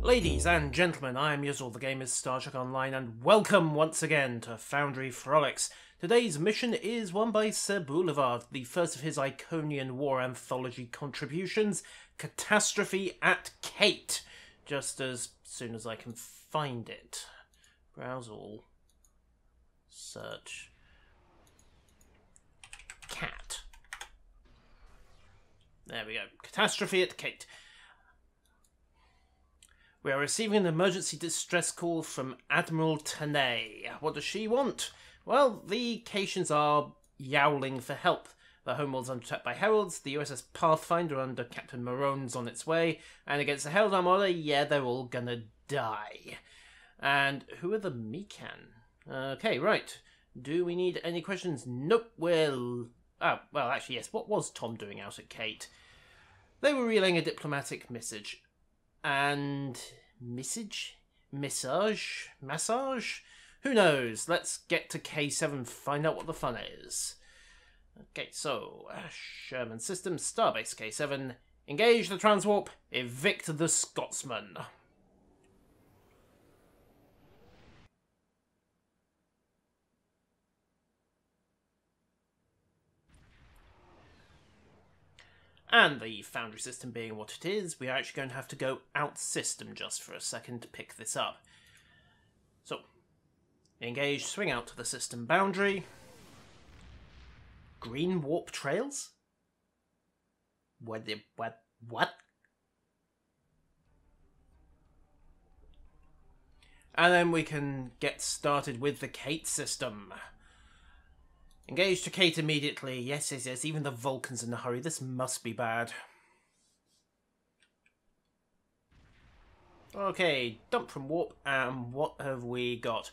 Ladies and gentlemen, I am Yuzul, the game is Star Trek Online, and welcome once again to Foundry Frolics. Today's mission is won by Sir Boulevard, the first of his Iconian War Anthology contributions, Catastrophe at Cait. Just as soon as I can find it. Browse all. Search. Cat. There we go. Catastrophe at Cait. We are receiving an emergency distress call from Admiral Tanay. What does she want? Well, the Caitians are yowling for help. The homeworld's under attack by heralds, the USS Pathfinder under Captain Marone's on its way, and against the Herald Armada, yeah, they're all gonna die. And who are the Mikan? Okay, right. Do we need any questions? Nope, well, actually, yes. What was Tom doing out at Cait? They were relaying a diplomatic message. And... massage? Who knows? Let's get to K7 and find out what the fun is. Okay, so, Sherman Systems, Starbase K7, engage the transwarp, evict the Scotsman. And the Foundry system being what it is, we are actually going to have to go out-system just for a second to pick this up. So, engage, swing out to the system boundary. Green warp trails? What? And then we can get started with the Cait system. Engage to Cait immediately. Yes, even the Vulcan's in a hurry. This must be bad. Okay, dump from warp, and what have we got?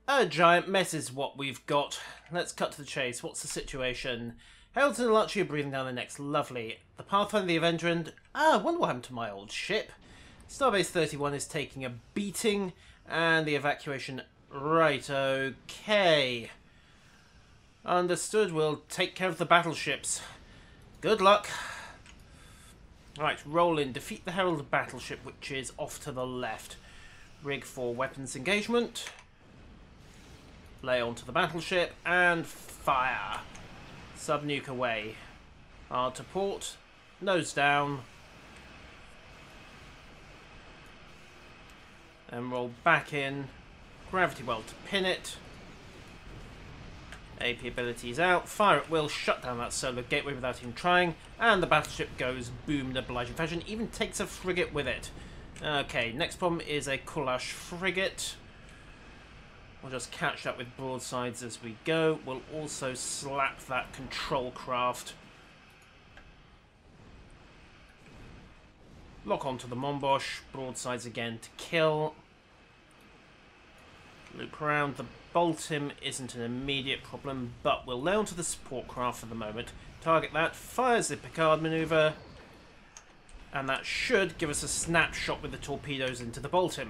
A giant mess is what we've got. Let's cut to the chase. What's the situation? Heralds and Alarchi are breathing down their necks. Lovely. The Pathfinder, the Avenger, and... I wonder what happened to my old ship. Starbase 31 is taking a beating, and the evacuation... Right, okay. Understood, we'll take care of the battleships. Good luck. Right, roll in. Defeat the Herald battleship, which is off to the left. Rig for weapons engagement. Lay onto the battleship, and fire. Subnuke away. Hard to port. Nose down. Then roll back in. Gravity well to pin it. AP abilities out, fire at will, shut down that solar gateway without even trying, and the battleship goes boom in obliging fashion, even takes a frigate with it. Okay, next problem is a Kulash frigate. We'll just catch up with broadsides as we go. We'll also slap that control craft. Lock onto the Monbosh, broadsides again to kill. Loop around. The Boltim isn't an immediate problem, but we'll lay onto the support craft for the moment. Target that, fires the Picard maneuver, and that should give us a snapshot with the torpedoes into the Boltim.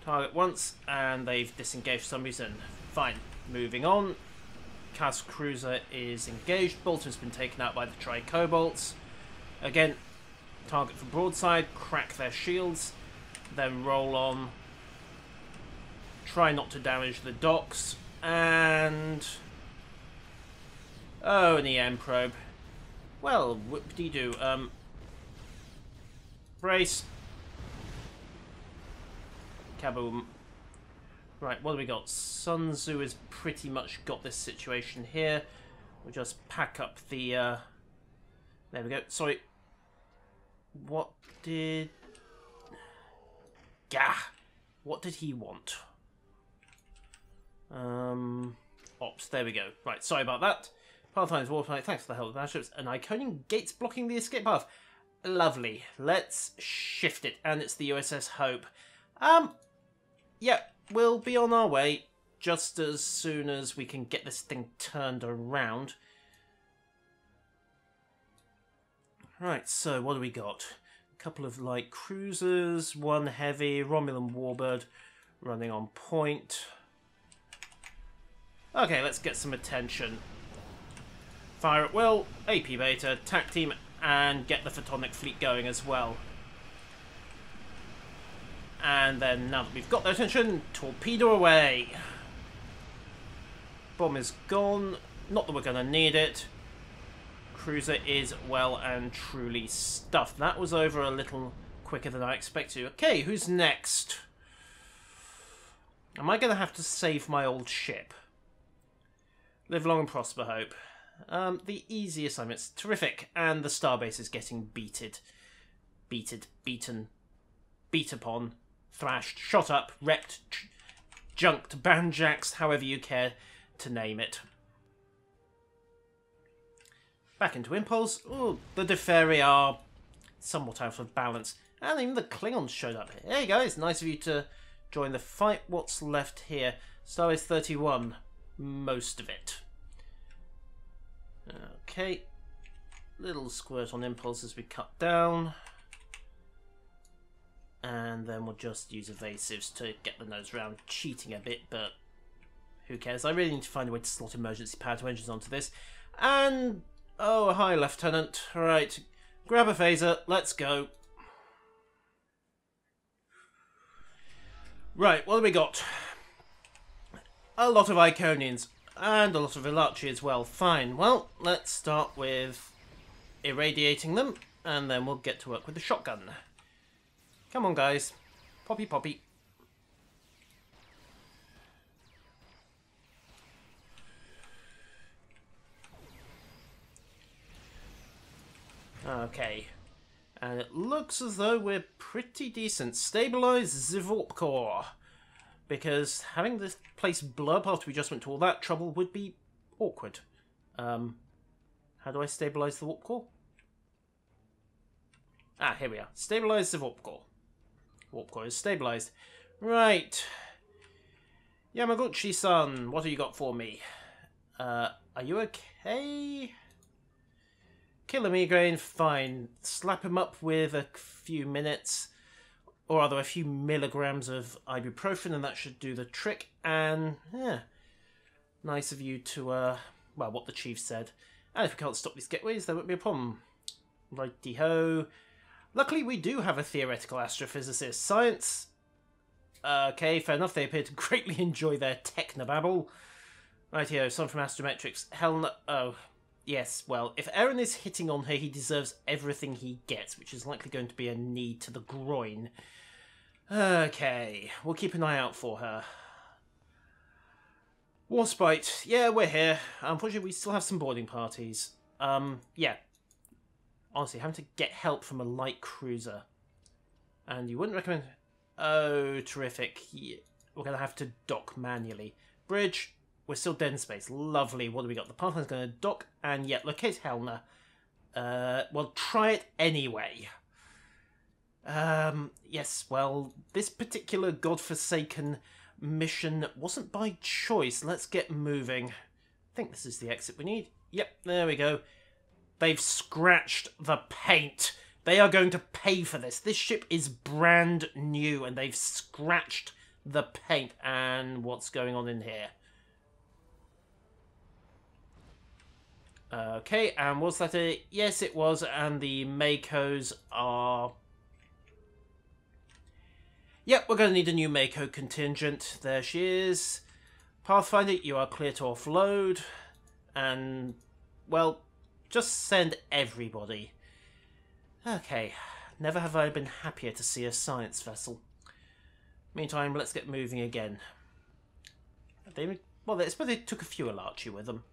Target once, and they've disengaged for some reason. Fine. Moving on. Castle Cruiser is engaged. Boltim's been taken out by the Tri-Cobalts. Again, target for broadside, crack their shields, then roll on. Try not to damage the docks, and... oh, an EM probe. Well, whoop-de-doo. Brace. Kaboom. Right, what do we got? Sun Tzu has pretty much got this situation here. We'll just pack up the... there we go. Sorry. What did... Gah! What did he want? Ops, there we go. Right, sorry about that. Pathfinder's Warspite, thanks for the help with battleships. An Iconian gates blocking the escape path. Lovely. Let's shift it. And it's the USS Hope. Yeah, we'll be on our way just as soon as we can get this thing turned around. Right, so what do we got? A couple of light cruisers, one heavy, Romulan Warbird running on point. Okay, let's get some attention. Fire at will, AP Beta, TAC Team and get the Photonic fleet going as well. And then, now that we've got their attention, torpedo away. Bomb is gone. Not that we're going to need it. Cruiser is well and truly stuffed. That was over a little quicker than I expected. Okay, who's next? Am I going to have to save my old ship? Live long and prosper, hope. The easy assignment's terrific, and the starbase is getting beaten, beat upon, thrashed, shot up, wrecked, junked, banjaxed, however you care to name it. Back into Impulse. Ooh, the Deferi are somewhat out of balance. And even the Klingons showed up. Hey guys, nice of you to join the fight. What's left here? Starbase 31. Most of it. Okay. Little squirt on Impulse as we cut down. And then we'll just use evasives to get the nose round. Cheating a bit, but who cares? I really need to find a way to slot emergency power to engines onto this. And... oh, hi, Lieutenant. Right, grab a phaser. Let's go. Right, what have we got? A lot of Iconians. And a lot of Ilachi as well. Fine. Well, let's start with irradiating them. And then we'll get to work with the shotgun. Come on, guys. Poppy, poppy. Okay. And it looks as though we're pretty decent. Stabilize the warp core. Because having this place blow up after we just went to all that trouble would be awkward. How do I stabilize the warp core? Ah, here we are. Stabilize the warp core. Warp core is stabilized. Right. Yamaguchi-san, what have you got for me? Are you okay? Kill a migraine, fine. Slap him up with a few minutes, or rather a few milligrams of ibuprofen, and that should do the trick. And, yeah, nice of you to, well, what the chief said. And if we can't stop these gateways, there won't be a problem. Righty-ho. Luckily, we do have a theoretical astrophysicist. Science. Okay, fair enough. They appear to greatly enjoy their technobabble. Righty-ho, someone from Astrometrics. Hell no. Oh. Yes, well, if Aaron is hitting on her, he deserves everything he gets, which is likely going to be a knee to the groin. Okay, we'll keep an eye out for her. Warspite, yeah, we're here. Unfortunately, we still have some boarding parties. Yeah. Honestly, having to get help from a light cruiser. And you wouldn't recommend... oh, terrific. Yeah, we're going to have to dock manually. Bridge... we're still dead in space. Lovely. What do we got? The Pathfinder's going to dock, and yet locate Helena. Well, try it anyway. Yes, well, this particular godforsaken mission wasn't by choice. Let's get moving. I think this is the exit we need. Yep, there we go. They've scratched the paint. They are going to pay for this. This ship is brand new, and they've scratched the paint. And what's going on in here? Okay, and was that a... yes, it was, and the Makos are... yep, we're going to need a new Mako contingent. There she is. Pathfinder, you are clear to offload. And, well, just send everybody. Okay, never have I been happier to see a science vessel. Meantime, let's get moving again. Well, I suppose they took a few Ilachi with them.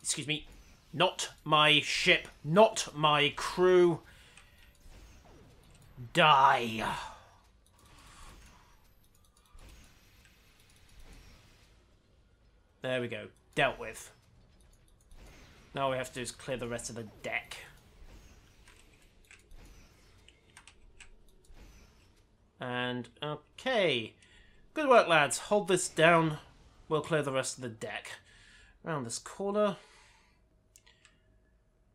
Excuse me. Not my ship. Not my crew. Die. There we go. Dealt with. Now all we have to do is clear the rest of the deck. And, okay. Good work, lads. Hold this down. We'll clear the rest of the deck. Around this corner.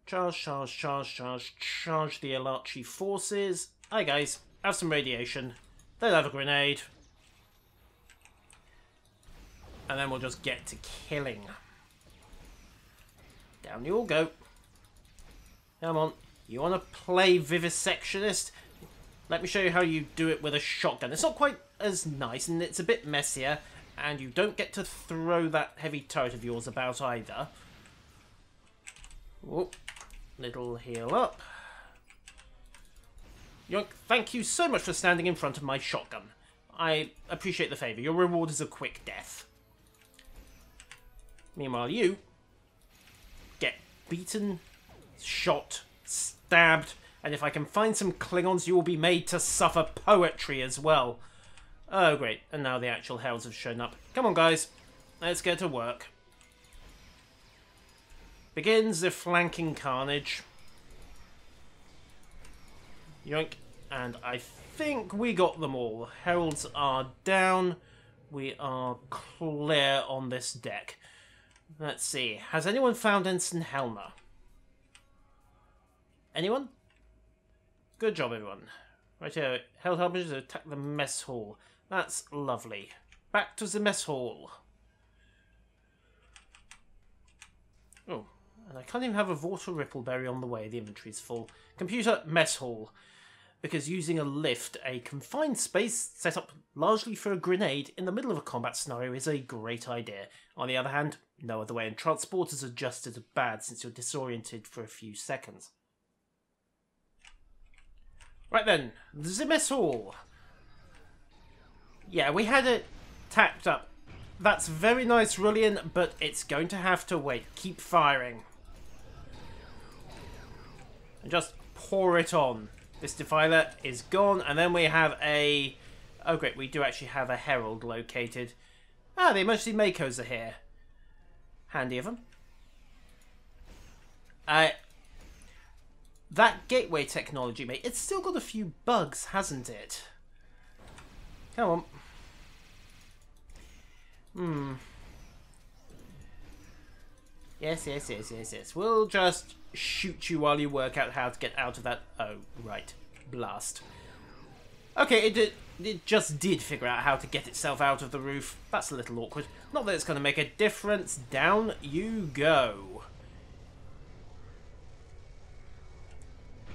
Charge, charge, charge, charge, charge the Ilachi forces. Hi guys, have some radiation. They'll have a grenade. And then we'll just get to killing. Down you all go. Come on. You want to play Vivisectionist? Let me show you how you do it with a shotgun. It's not quite as nice, and it's a bit messier, and you don't get to throw that heavy turret of yours about either. Whoop. Little heal up. Yoink, thank you so much for standing in front of my shotgun. I appreciate the favour. Your reward is a quick death. Meanwhile, you get beaten, shot, stabbed, and if I can find some Klingons, you will be made to suffer poetry as well. Oh, great. And now the actual Heralds have shown up. Come on, guys. Let's get to work. Begins the flanking carnage. Yoink. And I think we got them all. Heralds are down. We are clear on this deck. Let's see. Has anyone found Ensign Helmer? Anyone? Good job, everyone. Right here. Herald Harbingers attack the mess hall. That's lovely. Back to the mess hall. Oh, and I can't even have a Vortal Rippleberry on the way. The inventory's full. Computer, mess hall. Because using a lift, a confined space set up largely for a grenade in the middle of a combat scenario is a great idea. On the other hand, no other way, and transporters are just as bad since you're disoriented for a few seconds. Right then, the mess hall. Yeah, we had it tapped up. That's very nice, Rullian, but it's going to have to wait. Keep firing. And just pour it on. This Defiler is gone, and then we have a... Oh great, we do actually have a Herald located. Ah, the emergency Makos are here. Handy of them. That gateway technology, mate, it's still got a few bugs, hasn't it? Come on. Yes. We'll just shoot you while you work out how to get out of that. Oh, right. Blast. Okay, it just did figure out how to get itself out of the roof. That's a little awkward. Not that it's going to make a difference. Down you go.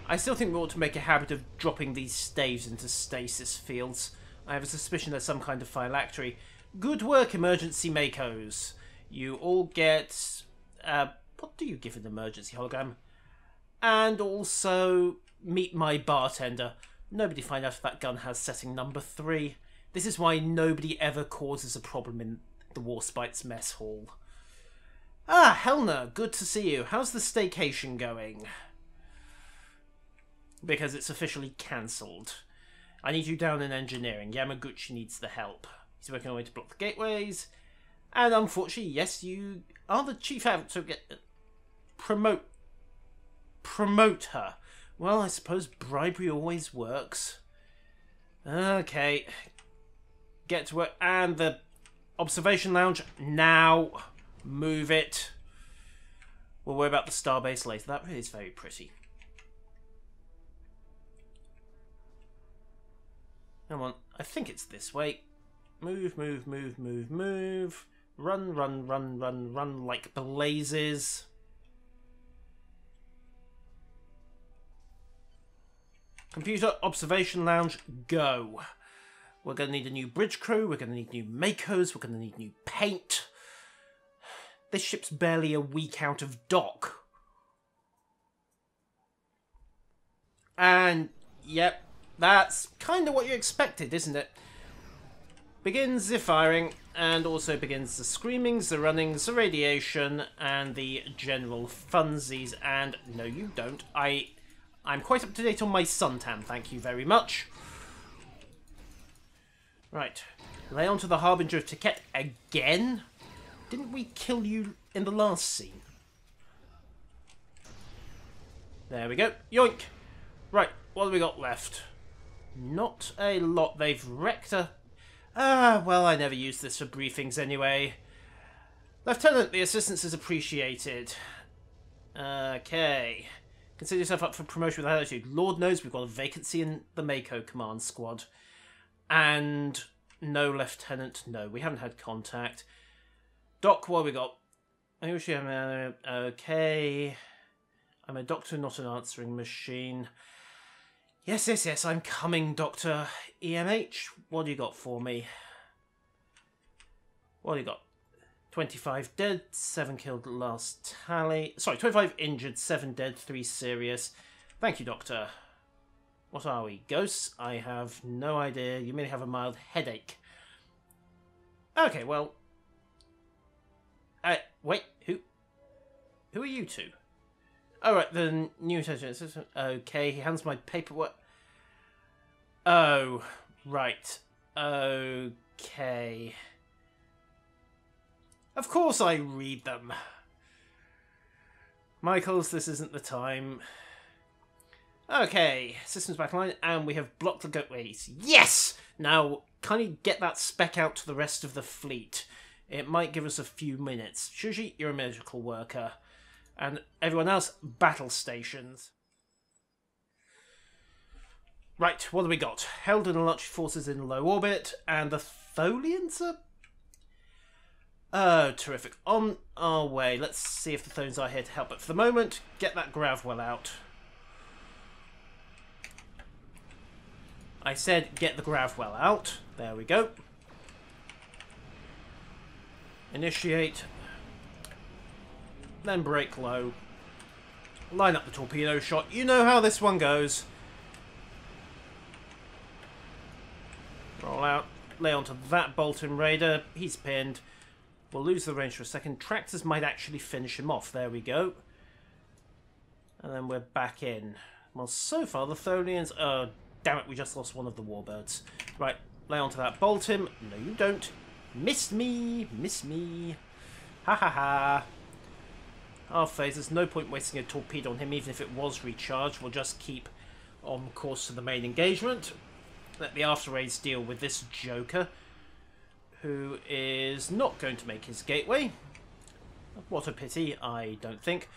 I still think we ought to make a habit of dropping these staves into stasis fields. I have a suspicion there's some kind of phylactery. Good work, emergency Makos. You all get... what do you give an emergency hologram? And also, meet my bartender. Nobody find out if that gun has setting number 3. This is why nobody ever causes a problem in the Warspite's mess hall. Ah, Helner, good to see you. How's the staycation going? Because it's officially cancelled. I need you down in engineering. Yamaguchi needs the help. He's working on a way to block the gateways. And unfortunately, yes, you are the chief advocate. Promote her. Well, I suppose bribery always works. Okay. Get to work. And the observation lounge. Now. Move it. We'll worry about the starbase later. That really is very pretty. Come on. I think it's this way. Move. Run like blazes. Computer, observation lounge, go. We're going to need a new bridge crew, we're going to need new Makos, we're going to need new paint. This ship's barely a week out of dock. And, yep, that's kind of what you expected, isn't it? Begins the firing, and also begins the screamings, the runnings, the radiation, and the general funsies. And no, you don't. I'm quite up to date on my suntan, thank you very much. Right, lay onto the Harbinger of Cait again? Didn't we kill you in the last scene? There we go. Yoink! Right, what have we got left? Not a lot. They've wrecked a... Ah, well, I never use this for briefings anyway. Lieutenant, the assistance is appreciated. Okay. Consider yourself up for promotion with attitude. Lord knows we've got a vacancy in the Mako command squad. And no, Lieutenant, no, we haven't had contact. Doc, what have we got? I usually have okay. I'm a doctor, not an answering machine. Yes, yes, yes, I'm coming, Doctor. EMH, what do you got for me? What do you got? 25 dead, 7 killed last tally. Sorry, 25 injured, 7 dead, 3 serious. Thank you, Doctor. What are we? Ghosts? I have no idea. You may have a mild headache. Okay, well... wait, who? Who are you two? Oh, right, the new intelligence system. Okay, he hands my paperwork. Oh, right. Okay. Of course I read them. Michaels, this isn't the time. Okay, systems back online, and we have blocked the gateways. Yes! Now, kindly get that spec out to the rest of the fleet. It might give us a few minutes. Shuji, you're a medical worker. And everyone else, battle stations. Right, what do we got? Held and Archer forces in low orbit, and the Tholians are... Oh, terrific. On our way. Let's see if the Tholians are here to help. But for the moment, get that Gravwell out. I said get the Gravwell out. There we go. Initiate. Then brake low. Line up the torpedo shot. You know how this one goes. Roll out. Lay onto that Bolton Raider. He's pinned. We'll lose the range for a second. Tractors might actually finish him off. There we go. And then we're back in. Well, so far the Tholians... Oh, damn it, we just lost one of the warbirds. Right, lay onto that. Bolt him. No, you don't. Miss me. Miss me. Ha ha ha. Our phase, there's no point wasting a torpedo on him, even if it was recharged. We'll just keep on course to the main engagement. Let the after raids deal with this joker, who is not going to make his gateway. What a pity, I don't think.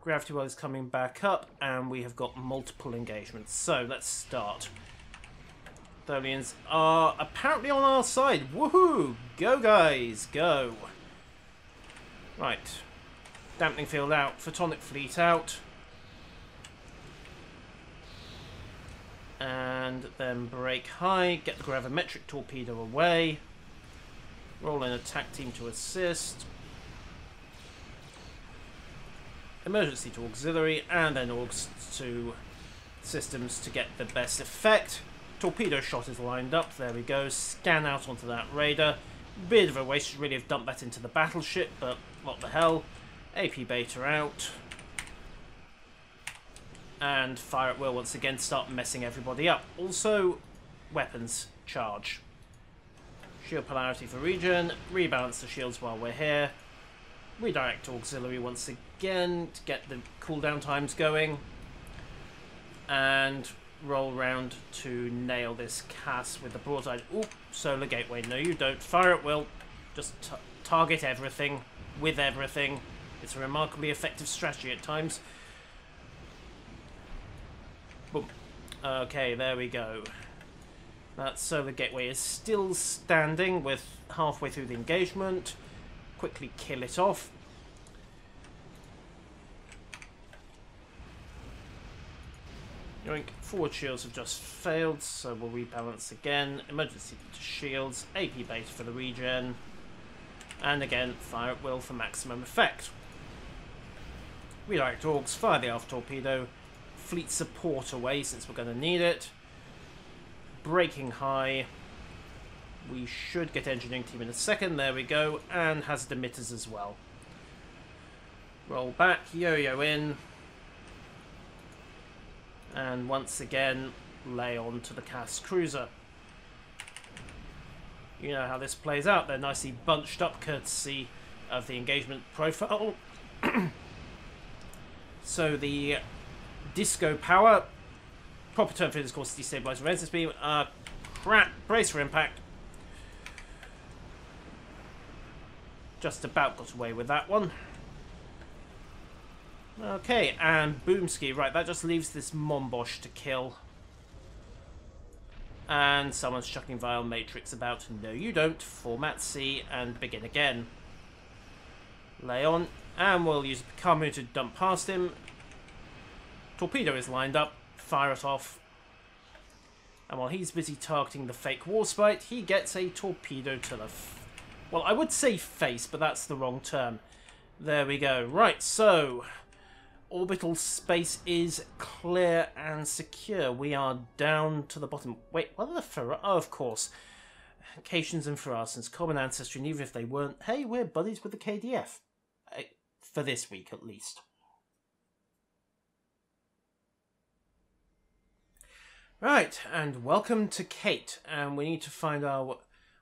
Gravity well is coming back up, and we have got multiple engagements. So, let's start. Tholians are apparently on our side. Woohoo! Go, guys, go. Right. Dampening field out. Photonic fleet out. And then brake high. Get the gravimetric torpedo away. Roll in attack team to assist. Emergency to auxiliary. And then augs to systems to get the best effect. Torpedo shot is lined up. There we go. Scan out onto that radar. Bit of a waste. Should really have dumped that into the battleship, but what the hell. AP beta out. And fire at will once again. Start messing everybody up. Also, weapons charge. Shield polarity for regen. Rebalance the shields while we're here. Redirect to auxiliary once again to get the cooldown times going. And roll round to nail this Cass with the broadside. Oop, solar gateway. No, you don't. Fire at will. Just target everything with everything. It's a remarkably effective strategy at times. Boom. Okay, there we go. That solar gateway is still standing with halfway through the engagement. Quickly kill it off. Yoink. Forward shields have just failed, so we'll rebalance again. Emergency to shields. AP base for the regen. And again, fire at will for maximum effect. Redirect augs, fire the aft torpedo. Fleet support away since we're going to need it. Braking high. We should get engineering team in a second. There we go. And hazard emitters as well. Roll back. Yo-yo in. And once again, lay on to the Cass cruiser. You know how this plays out. They're nicely bunched up courtesy of the engagement profile. So the disco power, proper term for this course, destabilize resistance beam. Crap, brace for impact. Just about got away with that one. Okay, and Boomski. Right, that just leaves this Mombosh to kill. And someone's chucking Vile Matrix about. No, you don't. Format C and begin again. Lay on, and we'll use the Kamu to dump past him. Torpedo is lined up. Fire it off. And while he's busy targeting the fake Warspite, he gets a torpedo to the... well, I would say face, but that's the wrong term. There we go. Right, so... orbital space is clear and secure. We are down to the bottom. Wait, what are the oh, of course. Caitians and Pharasans, common ancestry, and even if they weren't, hey, we're buddies with the KDF. For this week, at least. Right, and welcome to Cait, and we need to find our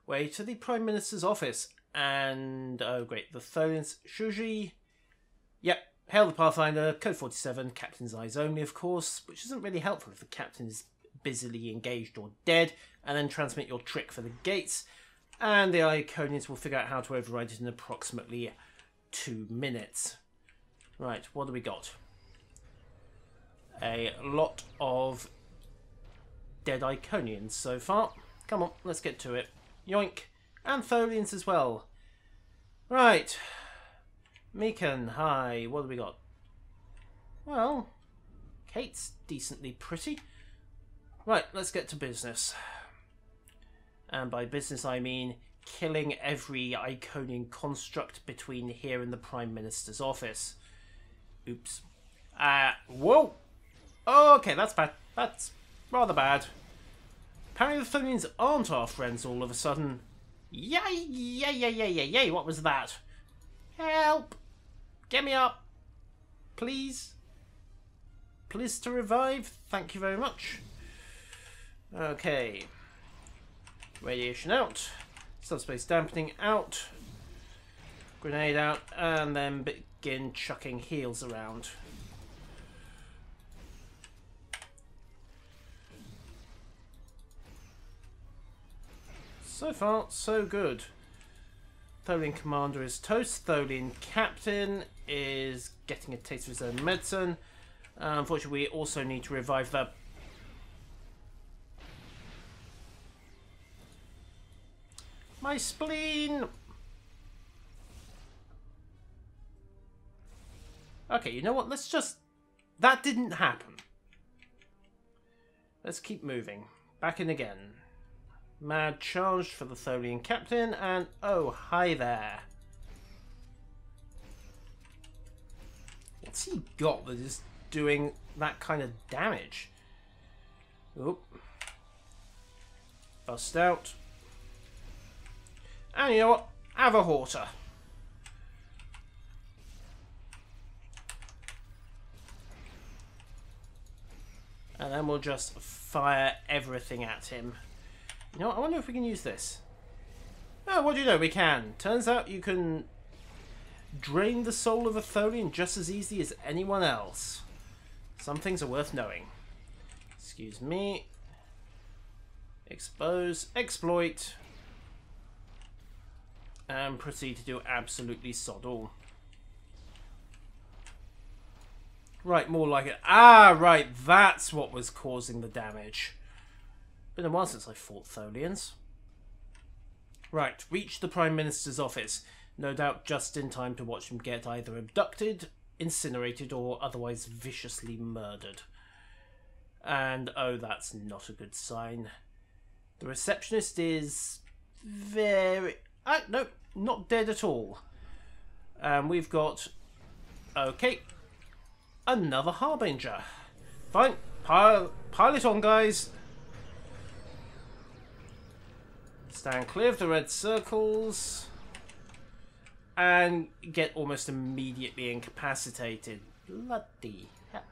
way to the Prime Minister's office. And, oh great, the Tholians, Shuji, yep, hail the Pathfinder, code 47, captain's eyes only, of course, which isn't really helpful if the captain is busily engaged or dead, and then transmit your trick for the gates, and the Iconians will figure out how to override it in approximately 2 minutes. Right, what do we got? A lot of dead Iconians so far. Come on, let's get to it. Yoink. And Tholians as well. Right. Meekan, hi. What do we got? Well, Cait's decently pretty. Right, let's get to business. And by business I mean killing every Iconian construct between here and the Prime Minister's office. Oops. Whoa! Oh, okay, that's bad. That's rather bad. Apparently the Tholians aren't our friends all of a sudden. Yay, yay, yay, yay, yay, yay, what was that? Help! Get me up! Please? Please to revive? Thank you very much. Okay. Radiation out. Subspace dampening out. Grenade out. And then begin chucking heals around. So far, so good. Tholian Commander is toast. Tholian Captain is getting a taste of his own medicine. Unfortunately, we also need to revive the... my spleen! Okay, you know what? Let's just... that didn't happen. Let's keep moving. Back in again. Mad charge for the Tholian Captain, and oh, hi there. What's he got that is doing that kind of damage? Oop. Bust out. And you know what? Have a Horter. And then we'll just fire everything at him. You know what? I wonder if we can use this. Oh, what do you know? We can. Turns out you can drain the soul of a Tholian just as easy as anyone else. Some things are worth knowing. Excuse me. Expose, exploit. And proceed to do absolutely sod all. Right, more like it. Ah, right. That's what was causing the damage. Been a while since I fought Tholians. Right, reach the Prime Minister's office. No doubt just in time to watch him get either abducted, incinerated, or otherwise viciously murdered. And, oh, that's not a good sign. The receptionist is very... no, not dead at all. And we've got... okay. Another Harbinger. Fine, pile it on, guys. Stand clear of the red circles. And get almost immediately incapacitated. Bloody hell.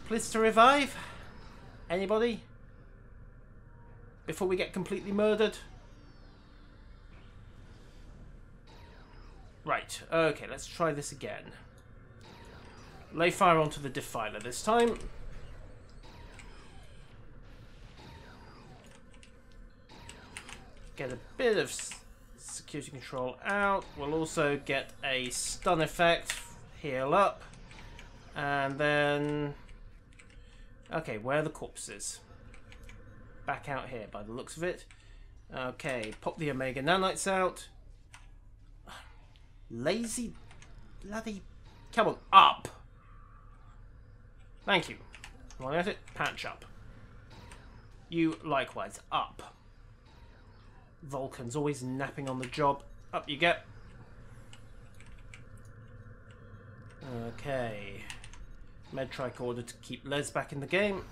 Please to revive? Anybody? Before we get completely murdered? Right, okay, let's try this again. Lay fire onto the Defiler this time. Get a bit of security control out. We'll also get a stun effect. Heal up. And then... okay, where are the corpses? Back out here by the looks of it. Okay, pop the Omega nanites out. Lazy bloody... Come on, up! Thank you. Well, at it, patch up. You likewise, up. Vulcan's always napping on the job. Up you get. Okay. Med tricorder to keep Les back in the game.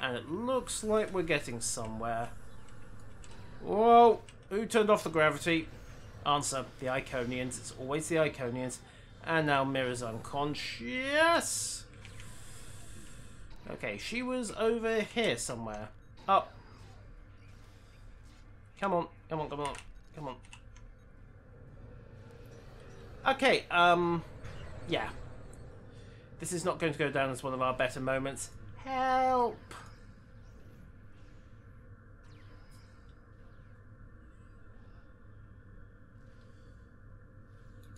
And it looks like we're getting somewhere. Whoa! Who turned off the gravity? Answer, the Iconians. It's always the Iconians. And now Mira's unconscious. Okay, she was over here somewhere. Up. Come on, come on, come on, come on. Okay, yeah. This is not going to go down as one of our better moments. Help!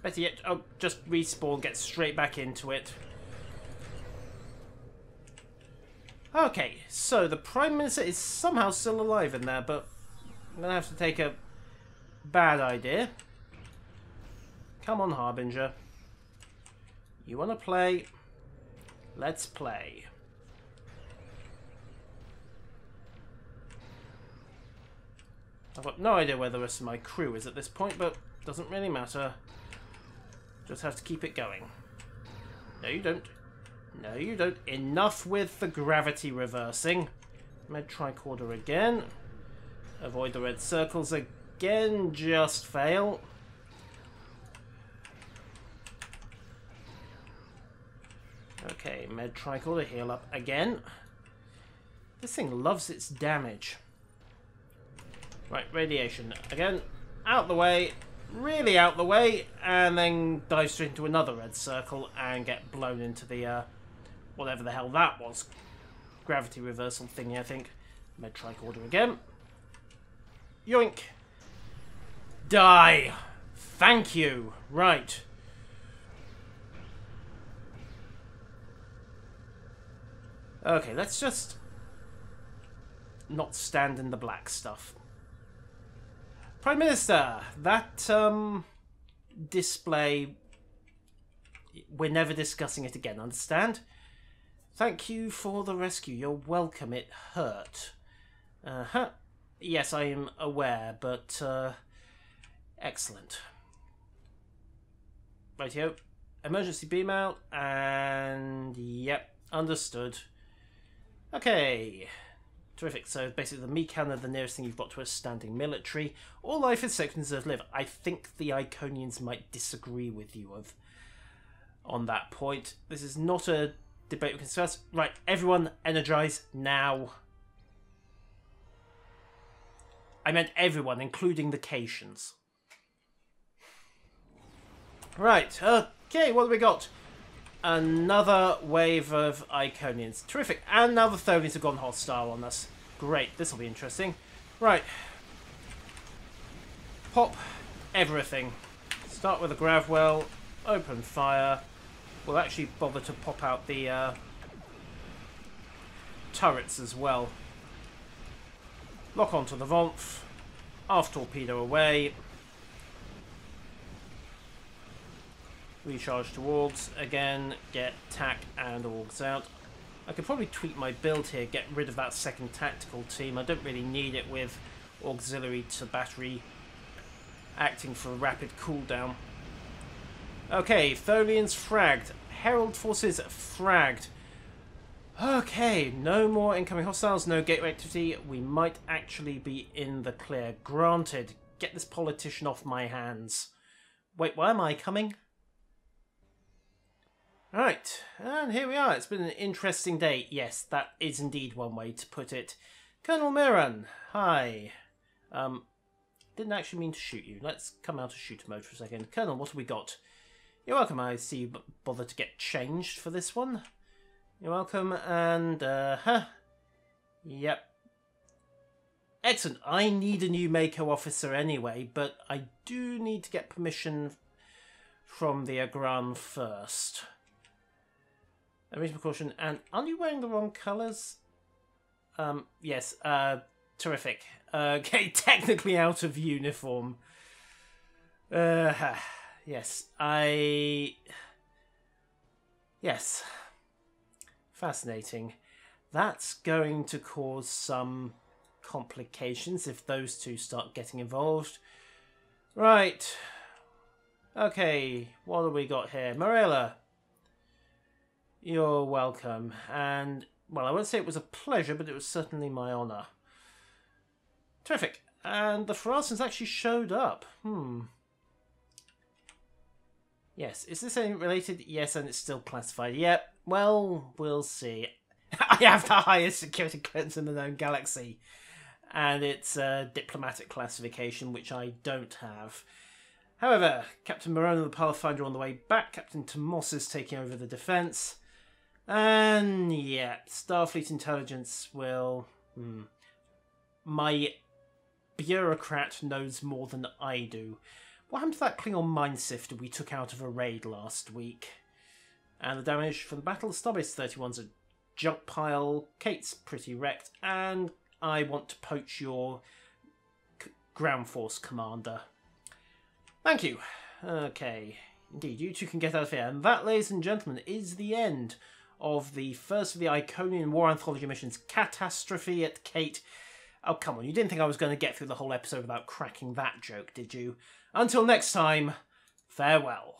Better yet, oh, just respawn, get straight back into it. Okay, so the Prime Minister is somehow still alive in there, but I'm going to have to take a bad idea. Come on, Harbinger. You want to play? Let's play. I've got no idea where the rest of my crew is at this point, but doesn't really matter. Just have to keep it going. No, you don't. No, you don't. Enough with the gravity reversing. Med tricorder again. Avoid the red circles again. Just fail. Okay, med tricorder, heal up again. This thing loves its damage. Right, radiation again. Out the way. Really out the way. And then dive straight into another red circle and get blown into the, whatever the hell that was. Gravity reversal thingy, I think. Med tricorder again. Yoink. Die. Thank you. Right. Okay, let's just not stand in the black stuff. Prime Minister, that display, we're never discussing it again, understand? Thank you for the rescue. You're welcome. It hurt. Uh-huh. Yes, I am aware, but excellent. Rightio. Emergency beam out, and yep, understood. Okay, terrific. So basically the Mecan are the nearest thing you've got to a standing military. All life is safe and deserves to live. I think the Iconians might disagree with you on that point. This is not a debate we can discuss. Right, everyone energize now. I meant everyone, including the Caitians. Right, okay, what have we got? Another wave of Iconians. Terrific. And now the Tholians have gone hostile on us. Great. This will be interesting. Right. Pop everything. Start with a grav well. Open fire. We'll actually bother to pop out the turrets as well. Lock onto the Vonf. Half torpedo away. Recharge to Orgs. Again, get TAC and Orgs out. I could probably tweak my build here, get rid of that second tactical team. I don't really need it with auxiliary to battery acting for a rapid cooldown. Okay, Tholians fragged. Herald forces fragged. Okay, no more incoming hostiles, no gateway activity. We might actually be in the clear. Granted. Get this politician off my hands. Wait, why am I coming? Right, and here we are. It's been an interesting day. Yes, that is indeed one way to put it. Colonel Miran, hi. Didn't actually mean to shoot you. Let's come out of shooter mode for a second. Colonel, what have we got? You're welcome. I see you bothered to get changed for this one. You're welcome, and, yep. Excellent. I need a new Mako officer anyway, but I do need to get permission from the Agran first. A reasonable caution. And are you wearing the wrong colours? Yes. Terrific. Okay, technically out of uniform. Yes, Yes. Fascinating. That's going to cause some complications if those two start getting involved. Right. Okay, what have we got here? Morella. You're welcome. And, well, I won't say it was a pleasure, but it was certainly my honour. Terrific. And the Frolics actually showed up. Yes, is this anything related? Yes, and it's still classified. Yep, well, we'll see. I have the highest security clearance in the known galaxy. And it's a diplomatic classification, which I don't have. However, Captain Morone and the Pathfinder are on the way back. Captain Tomos is taking over the defence. And, yeah, Starfleet intelligence will... My bureaucrat knows more than I do. What happened to that Klingon mine sifter we took out of a raid last week? And the damage from the Battle of Starbase 31's a junk pile. Cait's pretty wrecked. And I want to poach your ground force commander. Thank you. Okay. Indeed, you two can get out of here. And that, ladies and gentlemen, is the end of the first of the Iconian War Anthology missions, Catastrophe at Cait. Oh, come on. You didn't think I was going to get through the whole episode without cracking that joke, did you? Until next time, farewell.